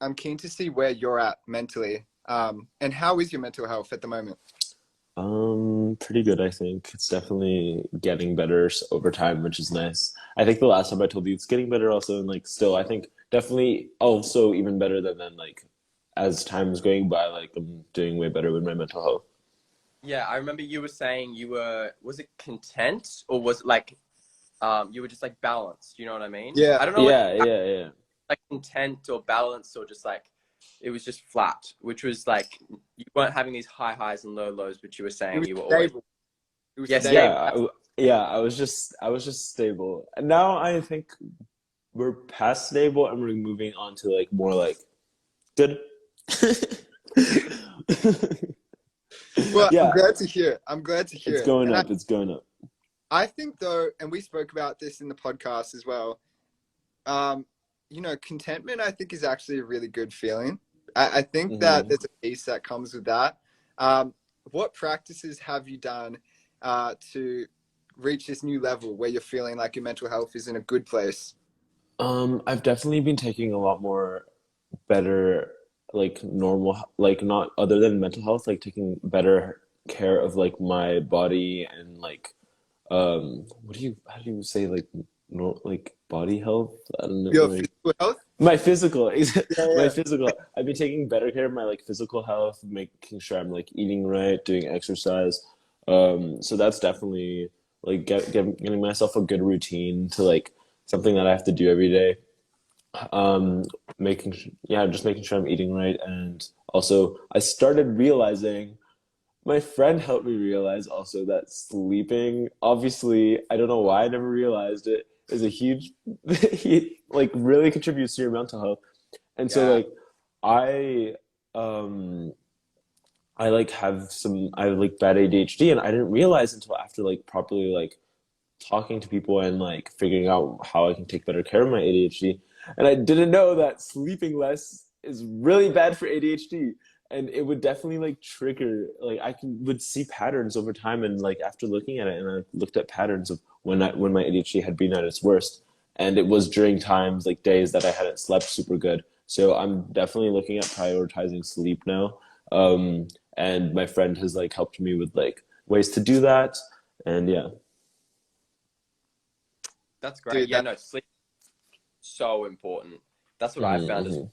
I'm keen to see where you're at mentally. And how is your mental health at the moment? Pretty good, I think. It's definitely getting better over time, which is nice. I think the last time I told you it's getting better also, and like still, I think definitely also even better than then, like as time's going by, like I'm doing way better with my mental health. Yeah, I remember you were saying you were, was it content or was it like, you were just like balanced, you know what I mean? Yeah. I don't know if Yeah, yeah, yeah. like content or balanced or just like, it was just flat, which was like, you weren't having these high highs and low lows, but you were It saying was you were always, stable. It was yeah, stable. stable. Yeah, yeah, I was just stable. And now I think we're past stable and we're moving on to like more like good. Well, I'm Yeah, glad to hear it. I'm glad to hear it's it. going And up, it's going up. I think though, and we spoke about this in the podcast as well. Um, contentment I think is actually a really good feeling. I think that Hmm. there's a peace that comes with that. Um, what practices have you done to reach this new level where you're feeling like your mental health is in a good place? I've definitely been taking a lot more better, like normal, like not other than mental health, like taking better care of like my body and like how do you say like no like body health? I don't know, Your like physical health? my physical, Yeah, my yeah. physical. I've been taking better care of my like physical health, making sure I'm like eating right, doing exercise. So that's definitely like getting myself a good routine to like something that I have to do every day. Um, yeah, just making sure I'm eating right, and also I started realizing my friend helped me realize also that sleeping, obviously, I don't know why I never realized it, is a huge, he like really contributes to your mental health. And so Yeah. like I um I like I have like bad ADHD and I didn't realize until after like properly like talking to people and like figuring out how I can take better care of my ADHD. And I didn't know that sleeping less is really bad for ADHD. And it would definitely like trigger like would see patterns over time and like after looking at it and I looked at patterns of when my ADHD had been at its worst. And it was during times like days that I hadn't slept super good. So I'm definitely looking at prioritizing sleep now. And my friend has like helped me with like ways to do that. And yeah. That's great. Dude, Yeah, that no, sleep so important. That's what I Hmm. found as Hmm.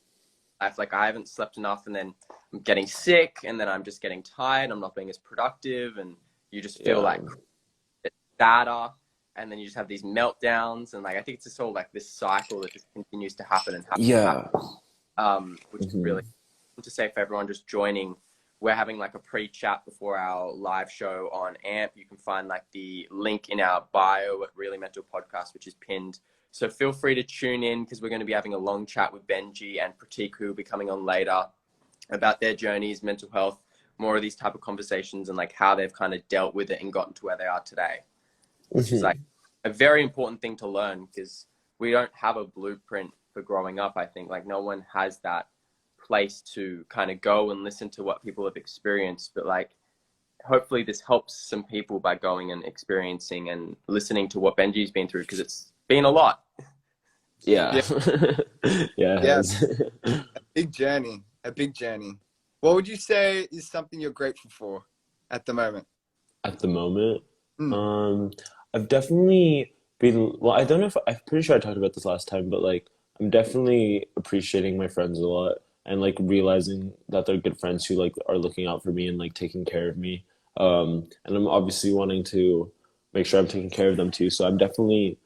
life. Like I haven't slept enough and then I'm getting sick and then I'm just getting tired. I'm not being as productive and you just feel Yeah. like sadder and then you just have these meltdowns and like I think it's just all like this cycle that just continues to happen and happen and happen. Yeah. Which is really Hmm. to say for everyone just joining. We're having like a pre-chat before our live show on AMP. You can find like the link in our bio at Really Mental Podcast, which is pinned. So feel free to tune in because we're going to be having a long chat with Benji and Pratik, who will be coming on later, about their journeys, mental health, more of these type of conversations and like how they've kind of dealt with it and gotten to where they are today, which is like Hmm. a very important thing to learn because we don't have a blueprint for growing up. I think like no one has that place to kind of go and listen to what people have experienced, but like hopefully this helps some people by going and experiencing and listening to what Benji's been through because it's been a lot. Yeah. yeah, Yeah, it yeah, has. big journey, a big journey. What would you say is something you're grateful for at the moment? At the moment, Mm, um, I've definitely been, well, I don't know if I'm pretty sure I talked about this last time, but like I'm definitely appreciating my friends a lot and like realizing that they're good friends who like are looking out for me and like taking care of me. And I'm obviously wanting to make sure I'm taking care of them too. So I'm definitely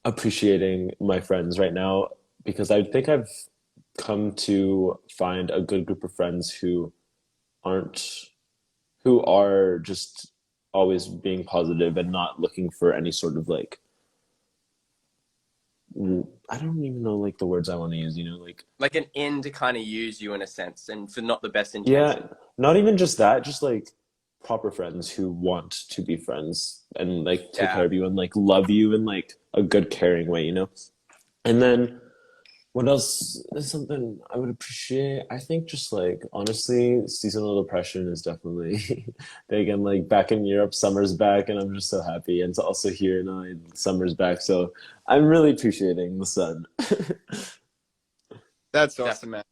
appreciating my friends right now because I think I've come to find a good group of friends aren't who are just always being positive and not looking for any sort of like I don't even know like the words I want to use, like Like an end to kind of use you in a sense and for not the best yeah, intention. not even just that, just like proper friends who want to be friends and like take care Yeah. of you and like love you in like a good caring way. And then what else is something I would appreciate? I think just like honestly, seasonal depression is definitely big. And like back in Europe, summer's back, and I'm just so happy. And it's also here now, summer's back, so I'm really appreciating the sun. that's awesome, Definitely. man.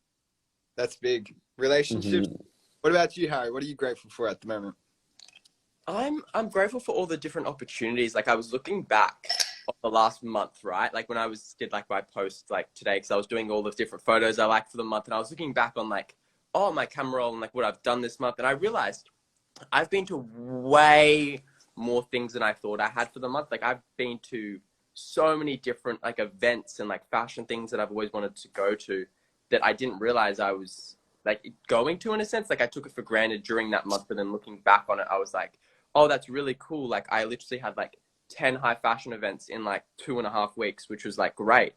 That's big. Relationships. Mhm. What about you, Harry? What are you grateful for at the moment? I'm grateful for all the different opportunities. Like I was looking back on the last month, right? Like when I did like my post like today, because I was doing all the different photos I like for the month, and I was looking back on like, oh, my camera roll and like what I've done this month, and I realized I've been to way more things than I thought I had for the month. Like I've been to so many different like events and like fashion things that I've always wanted to go to that I didn't realize I was like going to, in a sense. Like I took it for granted during that month, but then looking back on it, I was like, oh, that's really cool. Like I literally had like 10 high fashion events in like 2.5 weeks, which was like great.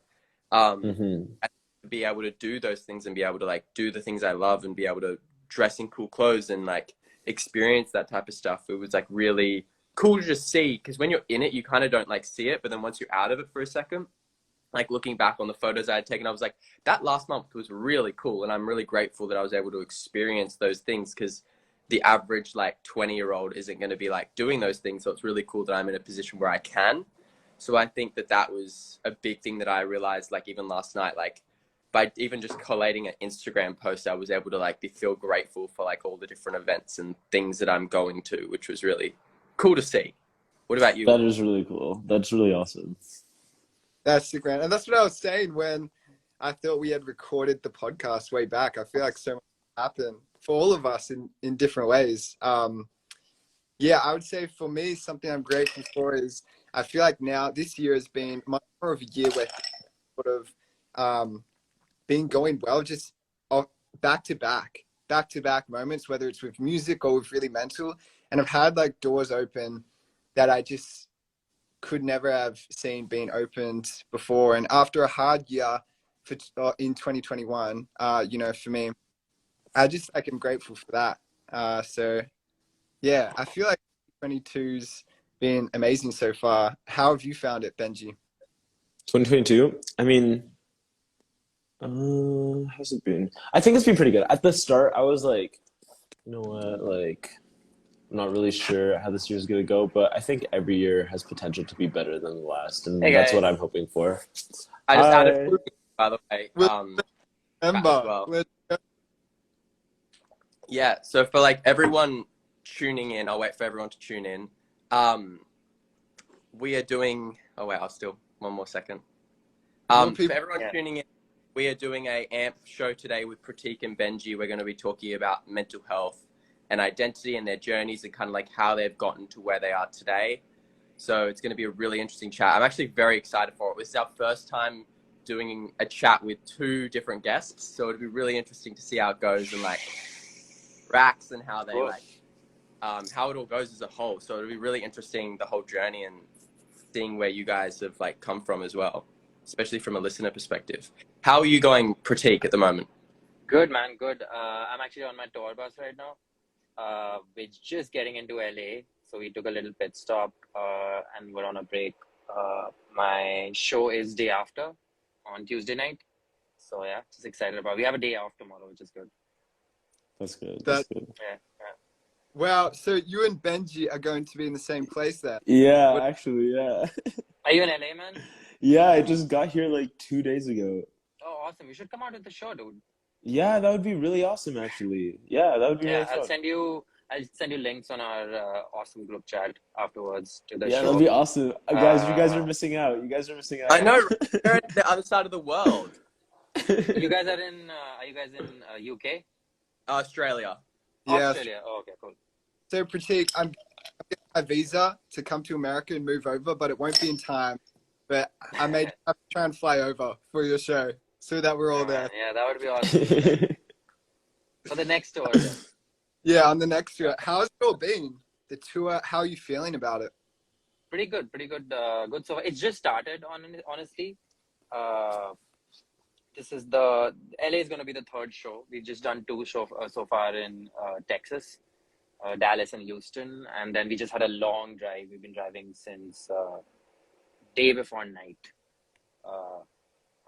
Mhm. And to be able to do those things and be able to like do the things I love and be able to dress in cool clothes and like experience that type of stuff. It was like really cool to just see, because when you're in it, you kind of don't like see it. But then once you're out of it for a second, like looking back on the photos I had taken, I was like, that last month was really cool. And I'm really grateful that I was able to experience those things, because the average like 20-year-old isn't going to be like doing those things. So it's really cool that I'm in a position where I can. So I think that that was a big thing that I realized, like even last night, like by even just collating an Instagram post, I was able to like feel grateful for like all the different events and things that I'm going to, which was really cool to see. What about you? That is really cool. That's really awesome. That's the grand, and that's what I was saying when I thought we had recorded the podcast way back. I feel like so much happened for all of us in different ways. Yeah, I would say for me, something I'm grateful for is I feel like now this year has been much more of a year where sort of been going well, just back to back moments, whether it's with music or with really mental. And I've had like doors open that I just could never have seen being opened before. And after a hard year for in 2021, you know, for me, I just like am grateful for that. So yeah, I feel like 22's been amazing so far. How have you found it, Benji? 2022. I mean, how's it been? I think it's been pretty good. At the start, I was like, you know what, like, I'm not really sure how this year's gonna go, but I think every year has potential to be better than the last, and Hey that's what guys, I'm hoping for. I just added, Hi. by the way, Well, chat as Remember, well. Yeah, so for like everyone tuning in, I'll wait for everyone to tune in. We are doing, oh wait, I'll still, one more second. more For people. everyone tuning in, we are doing a AMP show today with Pratik and Benji. We're going to be talking about mental health and identity and their journeys and kind of like how they've gotten to where they are today. So it's going to be a really interesting chat. I'm actually very excited for it. This is our first time doing a chat with two different guests. So it'll be really interesting to see how it goes and like racks and how they like, how it all goes as a whole. So it'll be really interesting, the whole journey, and seeing where you guys have like come from as well, especially from a listener perspective. How are you going, Pratik, at the moment? Good, man. Good. I'm actually on my tour bus right now. We're just getting into LA, so we took a little pit stop, and we're on a break. My show is day after on Tuesday night, so yeah, just excited about it. We have a day off tomorrow, which is good. That's good. That That's good. Yeah. wow. So you and Benji are going to be in the same place then? Yeah, What? actually, yeah. Are you in LA, man? Yeah, I just got here like 2 days ago. Oh, awesome. You should come out to the show, dude. Yeah, that would be really awesome, actually. Yeah, that would be really Yeah, I'll fun. send you links on our awesome group chat afterwards to the Yeah, that'd show. be awesome. Guys, you guys are Uh, missing out. You guys are missing I out. know, you're at the other side of the world. you guys are in? Are you guys in UK? Australia. Yeah. Australia. Oh, okay, cool. So Pratik, I'm getting my visa to come to America and move over, but it won't be in time. But I may have to try and fly over for your show so that we're all there. Yeah, that would be awesome. For the next tour, then. Yeah, on the next tour. How's it all been? The tour, how are you feeling about it? Pretty good, good. So it's just started, honestly. This is LA is going to be the third show. We've just done two shows so far in Texas, Dallas and Houston. And then we just had a long drive. We've been driving since day before night on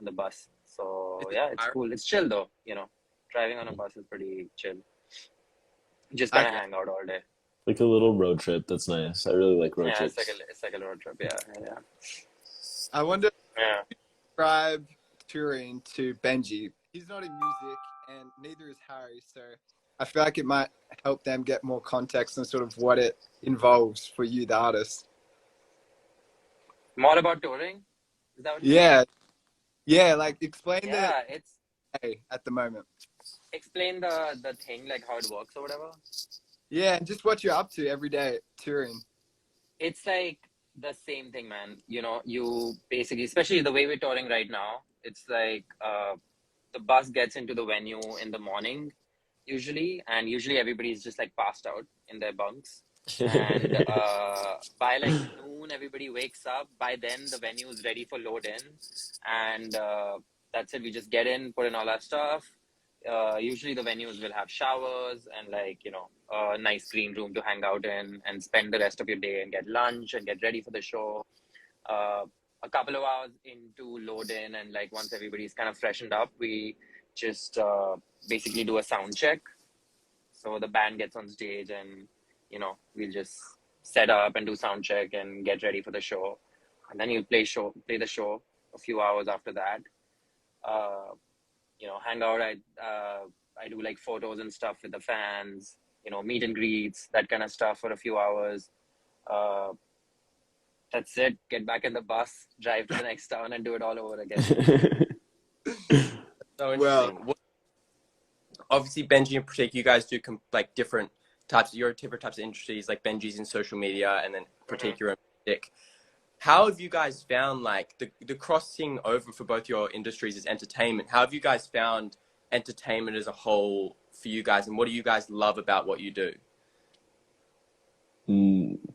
the bus. So yeah, it's cool. It's chill though, you know. Driving on a bus is pretty chill. Just kind of hang out all day. Like a little road trip. That's nice. I really like road Yeah, trips. it's like a road trip. Yeah. I wonder if Yeah. you describe touring to Benji. he's not in music, and neither is Harry. So I feel like it might help them get more context on sort of what it involves for you, the artist. More about touring? Is that what you Yeah, yeah. Like explain said? the Yeah, it's day at the moment. explain the thing, like how it works or whatever. Yeah, and just what you're up to every day touring. It's like the same thing, man. You know, you basically, especially the way we're touring right now, it's like the bus gets into the venue in the morning, usually, and usually everybody's just like passed out in their bunks. And by like noon, everybody wakes up. By then, the venue is ready for load in, and that's it. We just get in, put in all our stuff. Usually, the venues will have showers and like a nice green room to hang out in and spend the rest of your day and get lunch and get ready for the show. A couple of hours into load in, and like once everybody's kind of freshened up, we just basically do a sound check. So the band gets on stage, and we'll just set up and do sound check and get ready for the show, and then you play the show a few hours after that. Hang out. I do like photos and stuff with the fans, meet and greets, that kind of stuff for a few hours. That's it. Get back in the bus, drive to the next town, and do it all over again. So interesting. Well, Obviously, Benji and Pratik, you guys do like different types. You're different types of industries. Like Benji's in social media, and then Pratik, you're in music. How have you guys found like the crossing over for both your industries is entertainment? How have you guys found entertainment as a whole for you guys, and what do you guys love about what you do? Do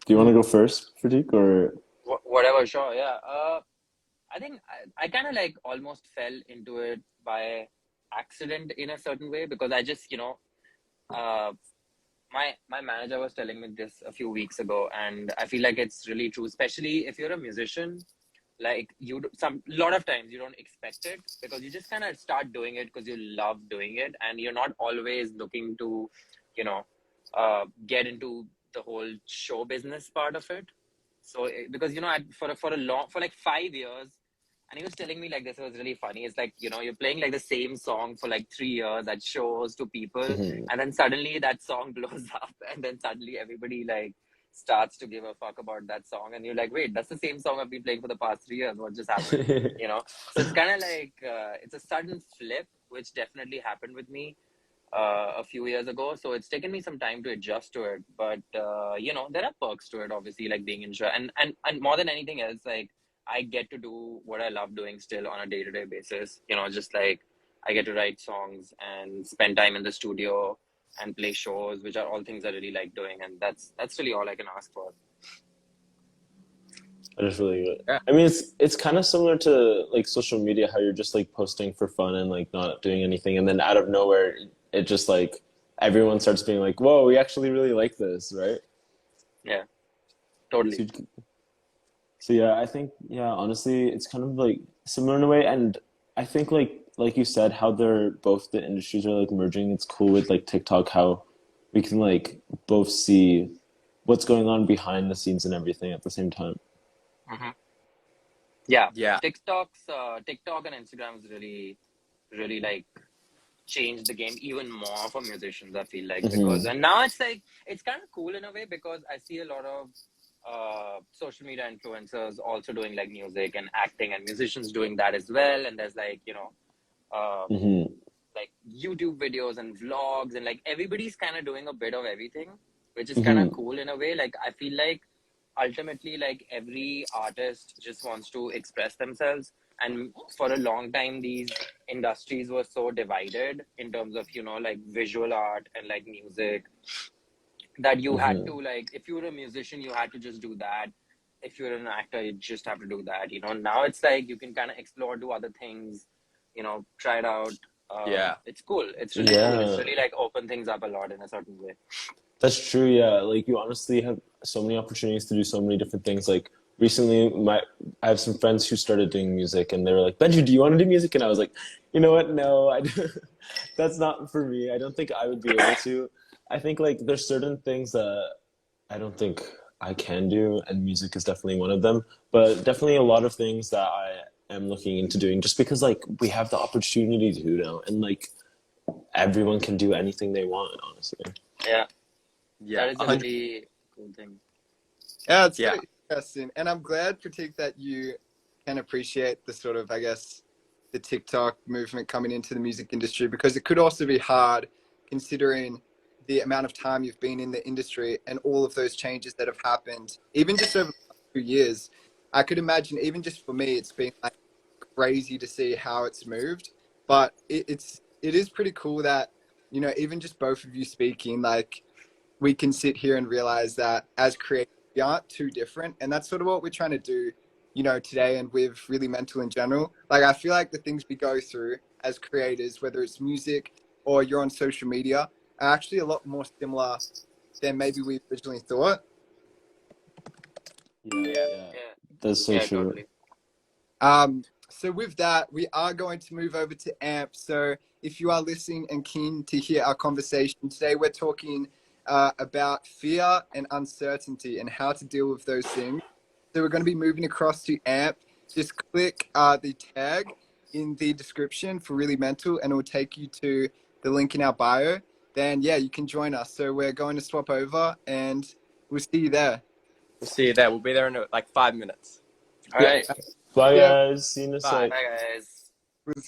you want to go first, Pratik, or? Whatever, sure, yeah. I think I kind of like almost fell into it by accident in a certain way, because I just, my manager was telling me this a few weeks ago, and I feel like it's really true, especially if you're a musician. Like lot of times you don't expect it, because you just kind of start doing it because you love doing it, and you're not always looking to, get into the whole show business part of it. So because for like 5 years, and he was telling me like this, it was really funny. It's like, you're playing like the same song for like 3 years at shows to people, and then suddenly that song blows up, and then suddenly everybody like starts to give a fuck about that song, and you're like, wait, that's the same song I've been playing for the past 3 years. What just happened? So it's kind of like it's a sudden flip, which definitely happened with me a few years ago. So it's taken me some time to adjust to it, but there are perks to it, obviously, like being in show, and more than anything else, like I get to do what I love doing still on a day-to-day basis. Just like I get to write songs and spend time in the studio and play shows, which are all things I really like doing, and that's really all I can ask for. That is really good. Yeah. I mean, it's kind of similar to like social media, how you're just like posting for fun and like not doing anything, and then out of nowhere, it just like everyone starts being like, "Whoa, we actually really like this," right? Yeah, totally. So yeah, I think honestly, it's kind of like similar in a way, and I think like you said, how both the industries are like merging. It's cool with like TikTok, how we can like both see what's going on behind the scenes and everything at the same time. Yeah. TikTok and Instagram is really, really like changed the game even more for musicians, I feel like, because and now it's like it's kind of cool in a way, because I see a lot of social media influencers also doing like music and acting, and musicians doing that as well, and there's like like YouTube videos and vlogs, and like everybody's kind of doing a bit of everything, which is kind of cool in a way. Like I feel like ultimately like every artist just wants to express themselves, and for a long time these industries were so divided in terms of like visual art and like music, that you had to like, if you were a musician you had to just do that, if you're an actor you just have to do that. Now it's like you can kind of explore, do other things, try it out. It's cool. It's really cool. It's really like open things up a lot in a certain way. That's true. Yeah, like you honestly have so many opportunities to do so many different things. Like recently, I have some friends who started doing music, and they were like, "Benji, do you want to do music?" And I was like, "You know what? No, that's not for me. I don't think I would be able to. I think like there's certain things that I don't think I can do, and music is definitely one of them. But definitely a lot of things that am looking into doing, just because like we have the opportunity to now, and like everyone can do anything they want, honestly. Yeah, Yeah, that is a 100%. really cool thing. Yeah, it's Yeah. so interesting. And I'm glad, Pratik, that you can appreciate the sort of, I guess, the TikTok movement coming into the music industry, because it could also be hard considering the amount of time you've been in the industry and all of those changes that have happened, even just over the last 2 years. I could imagine, even just for me, it's been like crazy to see how it's moved. But it is pretty cool that, you know, even just both of you speaking, like we can sit here and realize that as creators, we aren't too different. And that's sort of what we're trying to do, you know, today and with Really Mental in general. Like, I feel like the things we go through as creators, whether it's music or you're on social media, are actually a lot more similar than maybe we originally thought. Yeah. Yeah, That's so yeah, true. totally. So with that, we are going to move over to AMP. So if you are listening and keen to hear our conversation today, we're talking about fear and uncertainty and how to deal with those things. So we're going to be moving across to AMP. Just click the tag in the description for Really Mental, and it will take you to the link in our bio. Then, yeah, you can join us. So we're going to swap over, and we'll see you there. We'll see you there. We'll be there in like 5 minutes. All right. Bye Yeah. guys. See you in a Bye. sec. Bye, guys. We'll